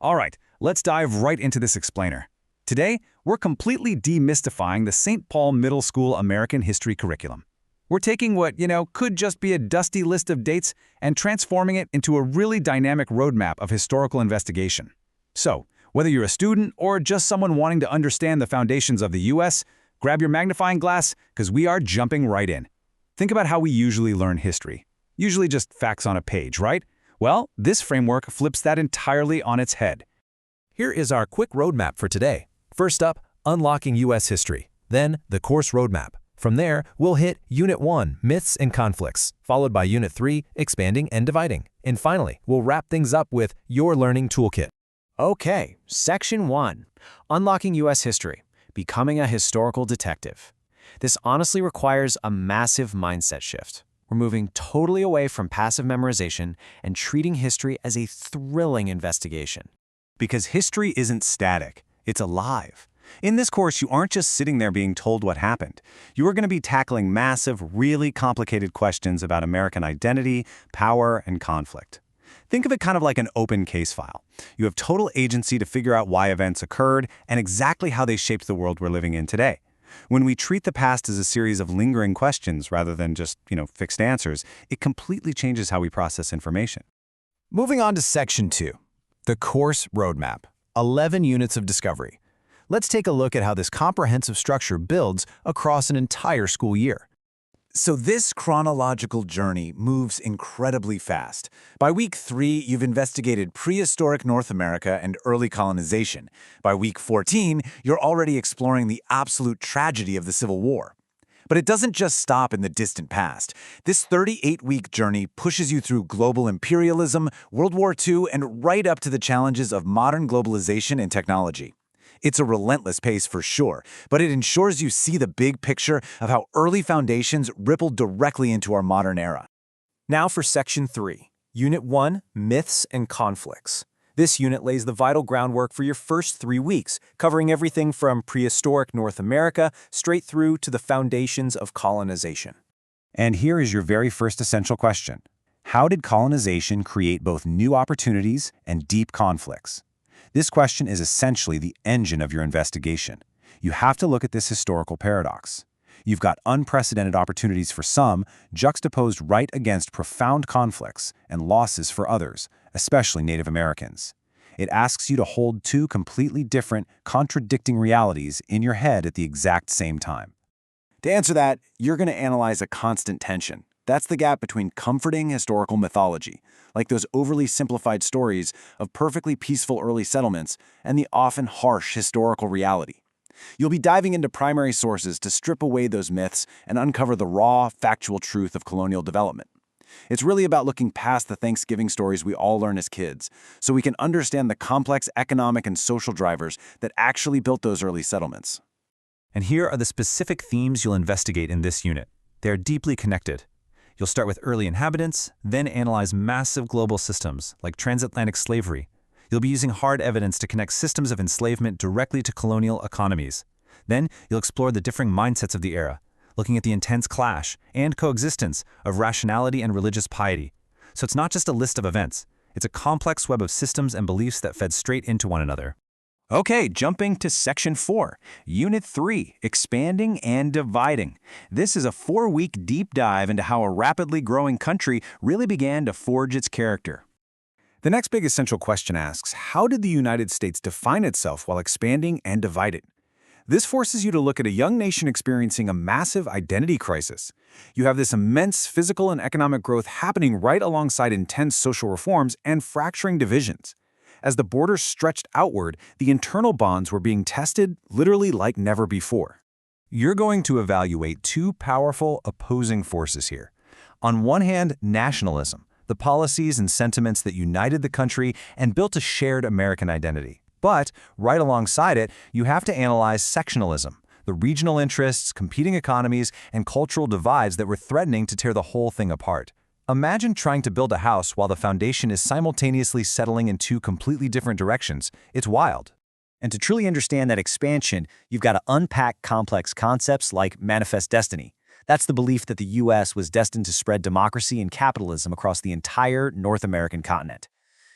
All right, let's dive right into this explainer. Today, we're completely demystifying the St. Paul Middle School American History curriculum. We're taking what, could just be a dusty list of dates and transforming it into a really dynamic roadmap of historical investigation. So, whether you're a student or just someone wanting to understand the foundations of the U.S., grab your magnifying glass, because we are jumping right in. Think about how we usually learn history. Usually just facts on a page, right? Well, this framework flips that entirely on its head. Here is our quick roadmap for today. First up, unlocking U.S. history. Then, the course roadmap. From there, we'll hit Unit 1, Myths and Conflicts, followed by Unit 3, Expanding and Dividing. And finally, we'll wrap things up with Your Learning Toolkit. Okay, Section 1, Unlocking U.S. History, Becoming a Historical Detective. This honestly requires a massive mindset shift. We're moving totally away from passive memorization and treating history as a thrilling investigation. Because history isn't static, it's alive. In this course, you aren't just sitting there being told what happened. You are going to be tackling massive, really complicated questions about American identity, power, and conflict. Think of it kind of like an open case file. You have total agency to figure out why events occurred and exactly how they shaped the world we're living in today. When we treat the past as a series of lingering questions rather than just, fixed answers, it completely changes how we process information. Moving on to Section 2, the course roadmap, 11 units of discovery. Let's take a look at how this comprehensive structure builds across an entire school year. So this chronological journey moves incredibly fast. By week 3, you've investigated prehistoric North America and early colonization. By week 14, you're already exploring the absolute tragedy of the Civil War. But it doesn't just stop in the distant past. This 38-week journey pushes you through global imperialism, World War II, and right up to the challenges of modern globalization and technology. It's a relentless pace for sure, but it ensures you see the big picture of how early foundations rippled directly into our modern era. Now for Section 3, Unit 1, Myths and Conflicts. This unit lays the vital groundwork for your first 3 weeks, covering everything from prehistoric North America straight through to the foundations of colonization. And here is your very first essential question. How did colonization create both new opportunities and deep conflicts? This question is essentially the engine of your investigation. You have to look at this historical paradox. You've got unprecedented opportunities for some, juxtaposed right against profound conflicts and losses for others, especially Native Americans. It asks you to hold two completely different, contradicting realities in your head at the exact same time. To answer that, you're going to analyze a constant tension. That's the gap between comforting historical mythology, like those overly simplified stories of perfectly peaceful early settlements, and the often harsh historical reality. You'll be diving into primary sources to strip away those myths and uncover the raw, factual truth of colonial development. It's really about looking past the Thanksgiving stories we all learn as kids, so we can understand the complex economic and social drivers that actually built those early settlements. And here are the specific themes you'll investigate in this unit. They are deeply connected. You'll start with early inhabitants, then analyze massive global systems like transatlantic slavery. You'll be using hard evidence to connect systems of enslavement directly to colonial economies. Then you'll explore the differing mindsets of the era, looking at the intense clash and coexistence of rationality and religious piety. So it's not just a list of events. It's a complex web of systems and beliefs that fed straight into one another. Okay, jumping to Section 4, Unit 3, Expanding and Dividing. This is a 4-week deep dive into how a rapidly growing country really began to forge its character. The next big essential question asks, how did the United States define itself while expanding and dividing? This forces you to look at a young nation experiencing a massive identity crisis. You have this immense physical and economic growth happening right alongside intense social reforms and fracturing divisions. As the borders stretched outward, the internal bonds were being tested literally like never before. You're going to evaluate two powerful opposing forces here. On one hand, nationalism, the policies and sentiments that united the country and built a shared American identity. But right alongside it, you have to analyze sectionalism, the regional interests, competing economies, and cultural divides that were threatening to tear the whole thing apart. Imagine trying to build a house while the foundation is simultaneously settling in two completely different directions. It's wild. And to truly understand that expansion, you've got to unpack complex concepts like manifest destiny. That's the belief that the U.S. was destined to spread democracy and capitalism across the entire North American continent.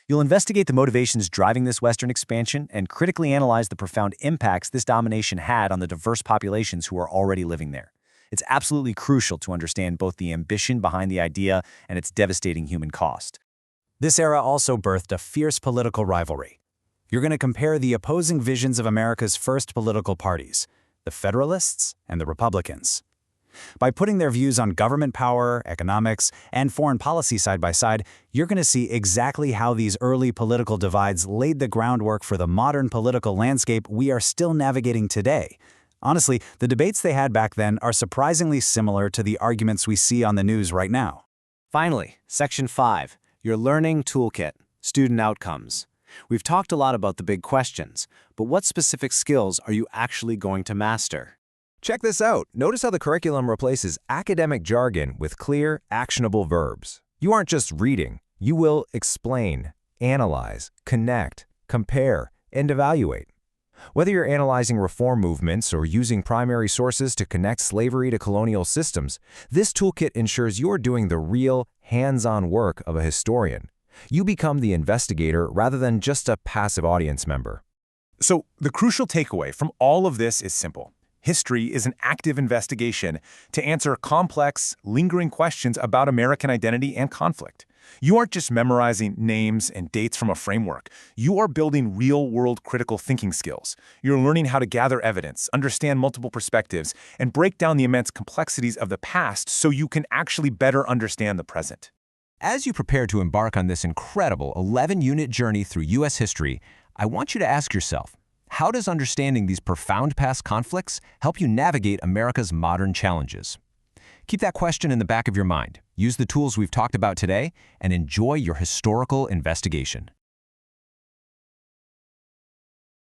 You'll investigate the motivations driving this Western expansion and critically analyze the profound impacts this domination had on the diverse populations who are already living there. It's absolutely crucial to understand both the ambition behind the idea and its devastating human cost. This era also birthed a fierce political rivalry. You're going to compare the opposing visions of America's first political parties, the Federalists and the Republicans. By putting their views on government power, economics, and foreign policy side by side, you're going to see exactly how these early political divides laid the groundwork for the modern political landscape we are still navigating today. Honestly, the debates they had back then are surprisingly similar to the arguments we see on the news right now. Finally, Section 5, your Learning Toolkit, Student Outcomes. We've talked a lot about the big questions, but what specific skills are you actually going to master? Check this out. Notice how the curriculum replaces academic jargon with clear, actionable verbs. You aren't just reading. You will explain, analyze, connect, compare, and evaluate. Whether you're analyzing reform movements or using primary sources to connect slavery to colonial systems, this toolkit ensures you're doing the real, hands-on work of a historian. You become the investigator rather than just a passive audience member. So the crucial takeaway from all of this is simple. History is an active investigation to answer complex, lingering questions about American identity and conflict. You aren't just memorizing names and dates from a framework. You are building real-world critical thinking skills. You're learning how to gather evidence, understand multiple perspectives, and break down the immense complexities of the past so you can actually better understand the present. As you prepare to embark on this incredible 11-unit journey through U.S. history, I want you to ask yourself, how does understanding these profound past conflicts help you navigate America's modern challenges? Keep that question in the back of your mind. Use the tools we've talked about today and enjoy your historical investigation.